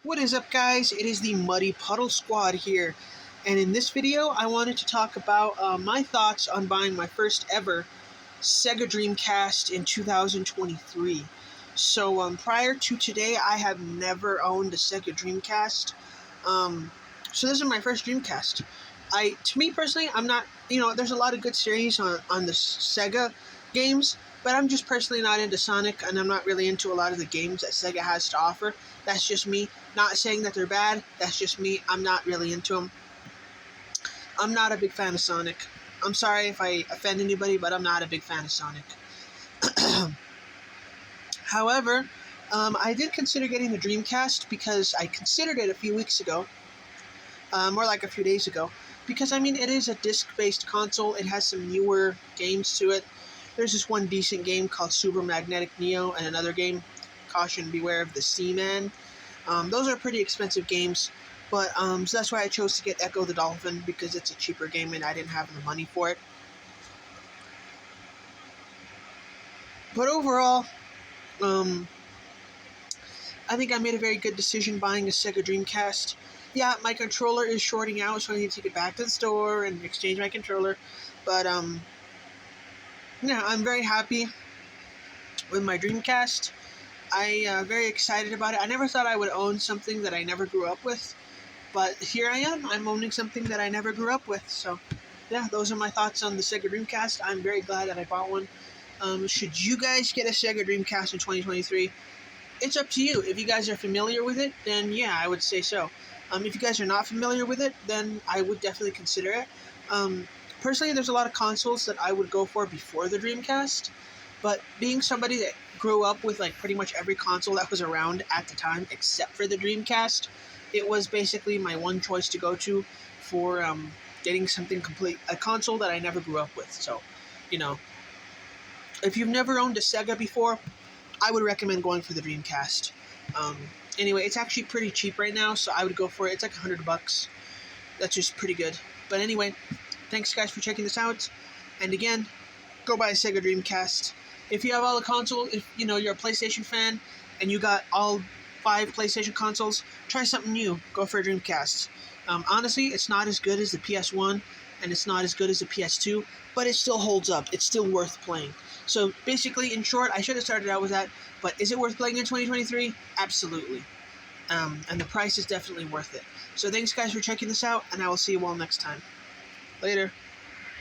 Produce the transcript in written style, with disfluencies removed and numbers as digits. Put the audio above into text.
What is up, guys? It is the Muddy Puddle Squad here, and in this video I wanted to talk about my thoughts on buying my first ever Sega Dreamcast in 2023. So prior to today, I have never owned a Sega Dreamcast. So this is my first Dreamcast. To me personally, I'm not, there's a lot of good series on the Sega games, but I'm just personally not into Sonic, and I'm not really into a lot of the games that Sega has to offer. That's just me. Not saying that they're bad. That's just me. I'm not really into them. I'm not a big fan of Sonic. I'm sorry if I offend anybody, but I'm not a big fan of Sonic. However, I did consider getting the Dreamcast because I considered it a few weeks ago, more like a few days ago, because I mean it is a disc-based console. It has some newer games to it. There's this one decent game called Super Magnetic Neo, and another game, Caution Beware of the Seaman. Those are pretty expensive games, but so that's why I chose to get Echo the Dolphin, because it's a cheaper game and I didn't have the money for it. But overall, I think I made a very good decision buying a Sega Dreamcast. Yeah, my controller is shorting out, so I need to take it back to the store and exchange my controller. But yeah, I'm very happy with my Dreamcast. I'm very excited about it. I never thought I would own something that I never grew up with, but here I am. I'm owning something that I never grew up with. So, yeah, those are my thoughts on the Sega Dreamcast. I'm very glad that I bought one. Should you guys get a Sega Dreamcast in 2023? It's up to you. If you guys are familiar with it, then yeah, I would say so. If you guys are not familiar with it, then I would definitely consider it. Personally, there's a lot of consoles that I would go for before the Dreamcast, but being somebody that grew up with like pretty much every console that was around at the time except for the Dreamcast, it was basically my one choice to go to for getting something complete, a console that I never grew up with. So, if you've never owned a Sega before, I would recommend going for the Dreamcast. Anyway, it's actually pretty cheap right now, so I would go for it. It's like $100. That's just pretty good. But anyway, thanks guys for checking this out. And again, go buy a Sega Dreamcast. If you have all the consoles, if you're a PlayStation fan and you got all 5 PlayStation consoles, try something new. Go for a Dreamcast. Honestly, it's not as good as the PS1 and it's not as good as the PS2, but it still holds up. It's still worth playing. So basically, in short, I should have started out with that, but is it worth playing in 2023? Absolutely. And the price is definitely worth it. So thanks guys for checking this out, and I will see you all next time. Later.